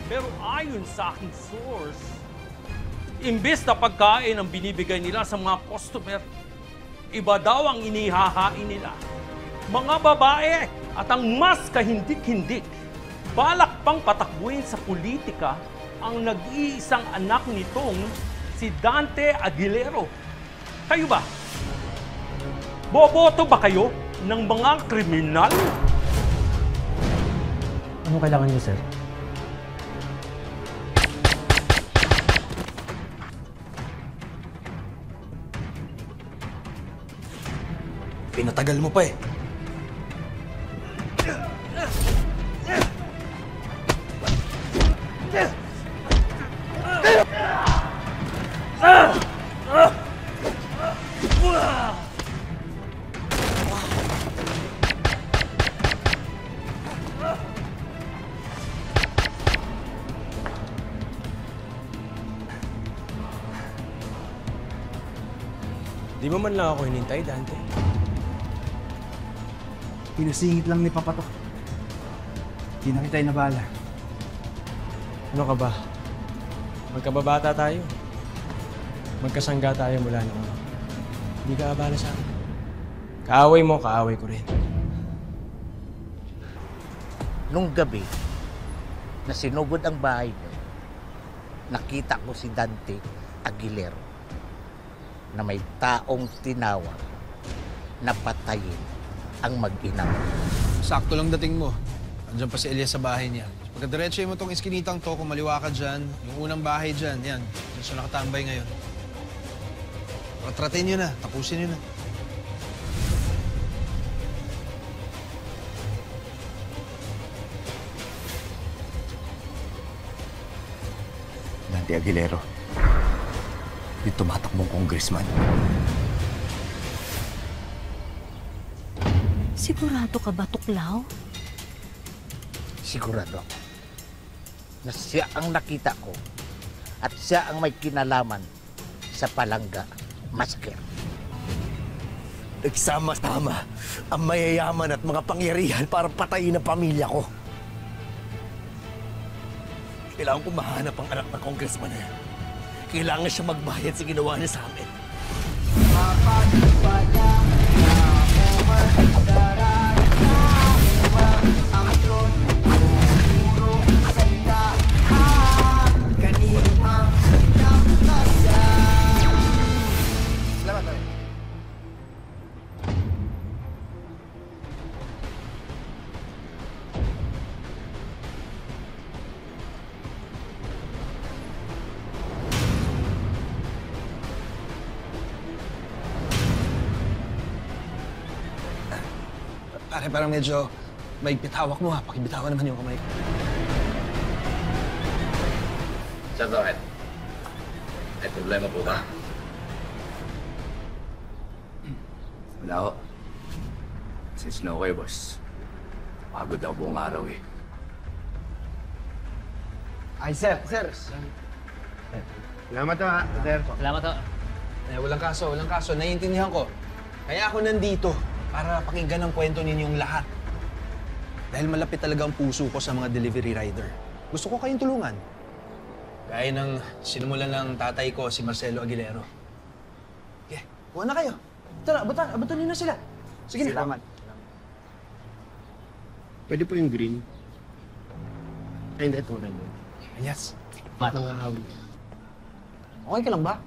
Pero ayon sa aking source, imbes na pagkain ang binibigay nila sa mga customer, iba daw ang inihahain nila. Mga babae at ang mas kahindik-hindik, balak pang patakbuhin sa politika ang nag-iisang anak nitong si Dante Aguilero. Kayo ba? Boboto ba kayo ng mga kriminal? Anong kailangan niyo, sir? Pinatagal mo pa eh. Di mo man lang ako hinintay, Dante. Pinasingit lang ni Papa to. Di na kita inabala. Ano ka ba? Magkababata tayo. Magkasangga tayo mula noon. Hindi ka abala sa akin. Kaaway mo, kaaway ko rin. Nung gabi, na sinugod ang bahay niyo, nakita ko si Dante Aguilero na may taong tinawag na patayin ang mag-inang. Sakto lang dating mo. Andiyan pa si Elias sa bahay niya. Pagkadiretso mo tong iskinitang to, kung maliwa ka dyan, yung unang bahay dyan, yan. Diyan siya nakatambay ngayon. Patratin nyo na, tapusin nyo na. Dante Aguilero, yung tumatakbong congressman. Sigurado ka ba, Tuklaw? Sigurado ako na siya ang nakita ko at siya ang may kinalaman sa Palangga Massacre. Nagsama-tama ang mayayaman at mga pangyarihan para patayin ang pamilya ko. Kailangan ko mahanap ang anak ng congressman na yan. Kailangan siya magbayad sa ginawa niya sa amin. Pare, parang medyo may pitawak mo ha. Pakibitawan naman yung kamay. Sir, bakit? May problema po ba? Wala ko. Since na okay, boss. Pagod ako buong araw eh. Ay, sir. Salamat to, ha, sir. Salamat to. Walang kaso. Naiintindihan ko. Kaya ako nandito para pakinggan ang kwento ninyong lahat. Dahil malapit talaga ang puso ko sa mga delivery rider. Gusto ko kayong tulungan. Gaya ng sinimulan ng tatay ko, si Marcelo Aguilero. Okay, kuha na kayo. Tara, abutan niyo na sila. Sige na. Salamat. Pwede po yung green. Ay, hindi. Ito rin. Yes. Okay ka lang ba?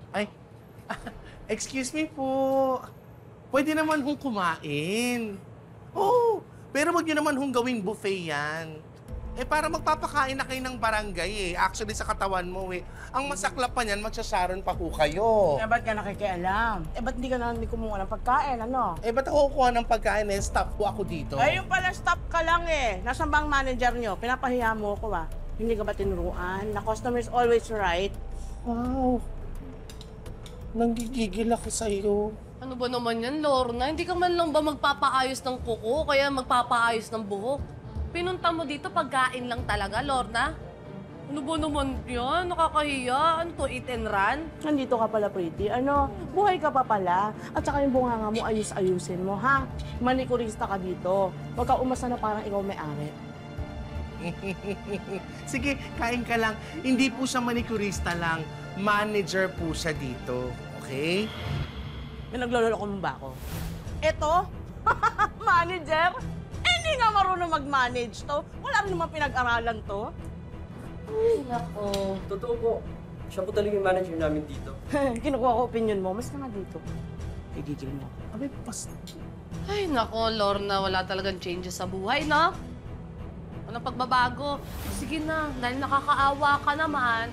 Ay, excuse me po. Pwede naman hong kumain. Oo, pero wag niyo naman hong gawing buffet yan. Eh, para magpapakain na kayo ng barangay eh. Actually, sa katawan mo eh. Ang masaklap pa niyan, magsasaron pa ho kayo. Eh, ba't ka nakikialam? Eh, ba't hindi ka na kumuha ng pagkain, ano? Eh, ba't ako kukuha ng pagkain eh? Staff po ako dito. Eh, yung pala stop ka lang eh. Nasaan ba ang manager nyo? Pinapahiya mo ako ah. Hindi ka ba tinuruan? Na customer is always right? Wow. Nanggigigil ako sa'yo. Ano ba naman yan, Lorna? Hindi ka man lang ba magpapaayos ng kuko, kaya magpapaayos ng buhok? Pinunta mo dito, pagkain lang talaga, Lorna? Ano ba naman yan? Nakakahiya. Ano to, eat and run? Nandito ka pala, pretty. Ano, buhay ka pa pala. At saka yung bunganga mo, ayus-ayusin mo, ha? Manikurista ka dito. Huwag ka umasa na parang ikaw may-ari. Sige, kain ka lang. Hindi po siya manikurista lang. Manager po siya dito. Okay? May nagloloko mo ba ako? Eto? Manager? Eh, hindi nga marunong mag-manage to. Wala rin naman pinag-aralan to. Ay, nako. Totoo po. Siya po talaga yung manager namin dito. Kinukuha ko opinion mo. Mas ka nga dito. Igigil mo. Abay, pas... Ay, nako, Lorna. Wala talagang changes sa buhay, no? Walang pagbabago. Sige na, dahil nakakaawa ka naman.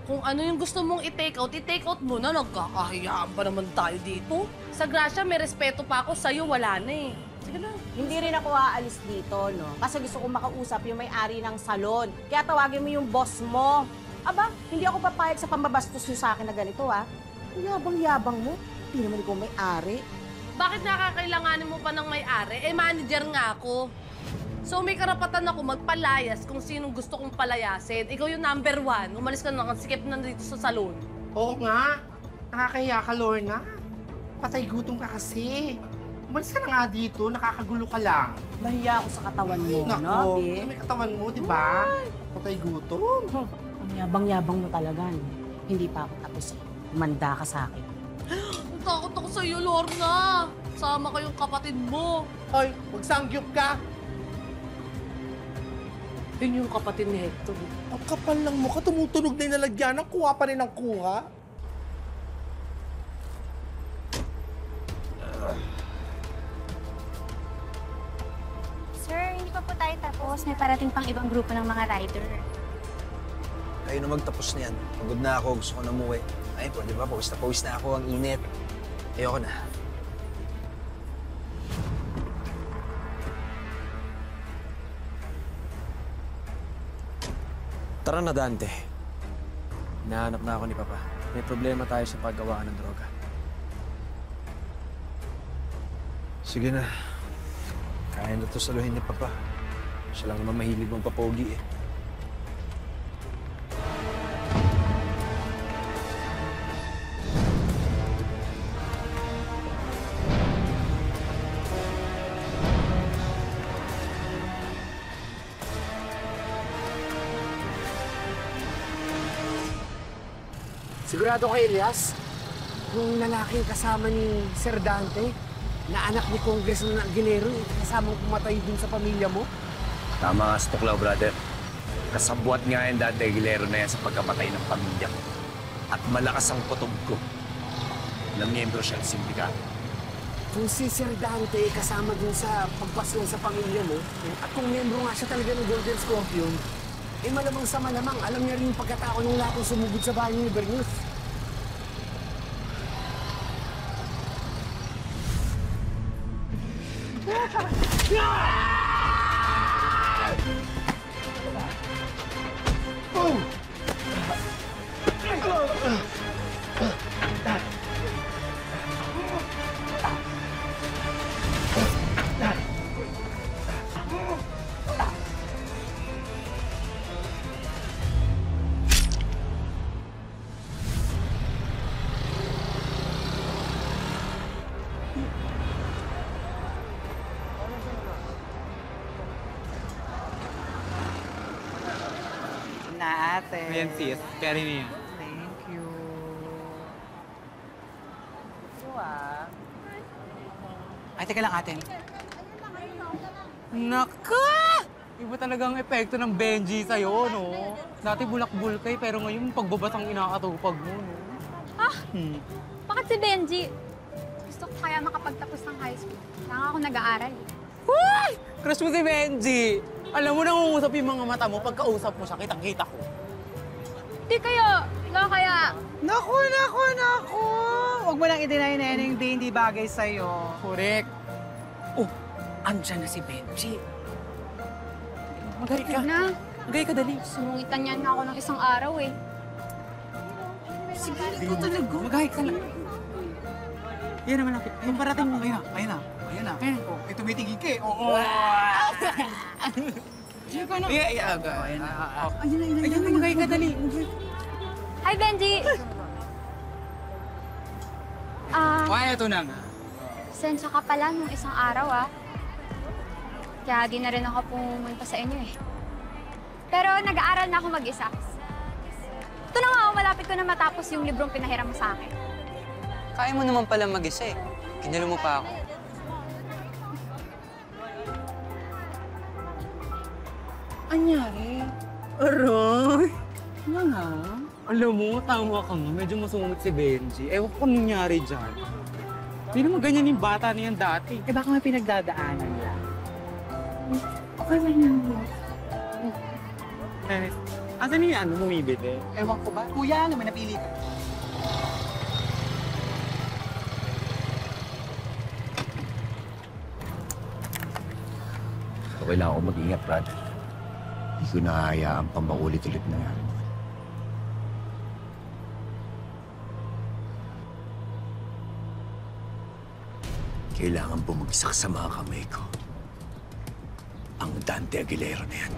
Kung ano yung gusto mong i-take out mo na. Nagkakahiyaan pa naman tayo dito. Sa Gracia, may respeto pa ako. Sa'yo, wala na eh. Sige na. Hindi rin ako aalis dito, no? Kasi gusto kong makausap yung may-ari ng salon. Kaya tawagin mo yung boss mo. Aba, hindi ako papayag sa pambabastos nyo sa akin na ganito, ha? Ang yabang-yabang mo. Hindi naman ikaw may-ari. Bakit nakakailanganin mo pa ng may-ari? Eh, manager nga ako. So, may karapatan ako magpalayas kung sinong gusto kong palayasin. Ikaw yung number 1. Umalis ka na, sikip na dito sa salon. Oo nga. Nakakahiya ka, Lorna. Patay gutom ka kasi. Umalis ka na nga dito. Nakakagulo ka lang. Mahiya ako sa katawan mo, Nako, no, Bi? may katawan mo, di ba? Patay gutom. Ang yabang-yabang mo talaga, no? Hindi pa ako tapos eh. Manda ka sa akin. Takot ako sa'yo, Lorna. Sama kayong kapatid mo. Hoy, magsangyup ka. Yun yung kapatid ni Hector. Ang kapal lang mukha. Tumutunog na yung nalagyan. Kuha pa rin ang kuha. Sir, hindi pa po tayo tapos. May parating pang ibang grupo ng mga rider. Kayo na magtapos niyan. Pagod na ako, gusto ko na umuwi. Ay po, di ba? Pawis na ako, ang init. Ayoko na. Tara na, Dante. Hinahanap na ako ni Papa. May problema tayo sa paggawaan ng droga. Sige na. Kaya na to saluhin ni Papa. Siya lang naman mahilig mong papogi eh. Sigurado kay Elias, yung lalaking kasama ni Sir Dante, na anak ni Congressman Aguilero, kasamang pumatay dun sa pamilya mo? Tama nga, Tuklaw, brother. Kasabwat nga yan dati, Aguilero na yan sa pagkamatay ng pamilya ko. At malakas ang kutob ko na miyembro siya ng sindikato. Kung si Sir Dante kasama dun sa pagpaslang sa pamilya mo, at kung miyembro nga siya talaga ng Golden Scorpion, eh malamang sa malamang, alam niya rin yung pagkatao ng lahat ng sumugod sa bahay ni Bernius. Na ate. Ayan, sis. Carry me yan. Thank you. Ay, teka lang ate. Naka! Iba talagang epekto ng Benji sa'yo, no? Dati bulak-bulkay, pero ngayon pagbabatang inaatupag mo, no? Ah! Bakit si Benji? Gusto ko kaya makapagtapos ng high school. Kaya ako nag-aaral. Uy! Crush mo si Benji! Alam mo, nangungusap yung mga mata mo. Pagkausap mo siya, kitang-kita ko. Di kayo! Ikaw kaya! Naku! Huwag mo lang i-deny na yan yung hindi bagay sa'yo. Correct. Oh, andyan na si Benji. Magay ka. Na. Magay ka, dali. Sumungitan niyan na ako ng isang araw eh. Sige, ikaw talaga. Magay ka lang. Yan naman natin. Ayun, parating mo. Ayun na. Oh, eh, tumitingin ka eh. Oo. Ayun na, magay ka, dali. Hi, Benji! Ito na nga. Sensya ka pala nung isang araw, Kaya di na rin ako pumunta sa inyo, Pero nag-aaral na ako mag-isa. Ito na nga, malapit ko na matapos yung librong pinahiram mo sa akin. Kaya mo naman pala mag-isa, Kinalo mo pa ako. Anyari? Aray! Ano nga? Alam mo, tama ka nga. Medyo masungit si Benji. Ewan ko nangyari dyan. Hindi naman ganyan yung bata niyan dati. Eh baka may pinagdadaanan lang. Okay ba yan? Asan yung ano, bumibili? Ewan ko ba? Kuya, ano, may napili ka? Kailangan ko mag-ingat, brother. Hindi ko nahahayaan pang maulit-ulit na yan. Kailangan bumagsak sa mga kamay ko ang Dante Aguilera na yan.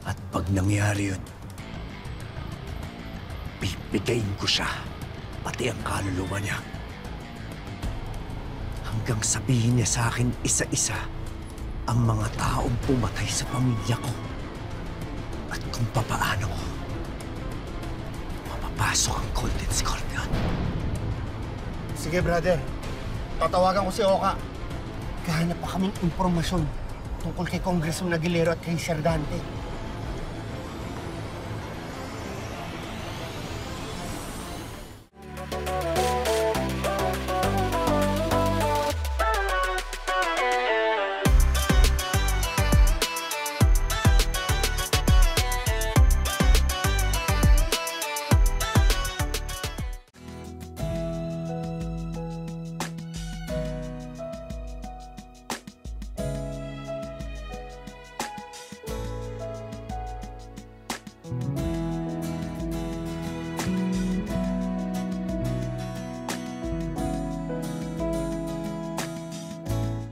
At pag nangyari yun, pipitayin ko siya, pati ang kaluluwa niya. Hanggang sabihin niya sa akin isa-isa ang mga taong pumatay sa pamilya ko at kung papaano ko mapapasok ang Golden Scorpion. Sige, brother. Tatawagan ko si Oka. Kahanap pa kaming impormasyon tungkol kay Congressman Aguilera at kay Sir Dante.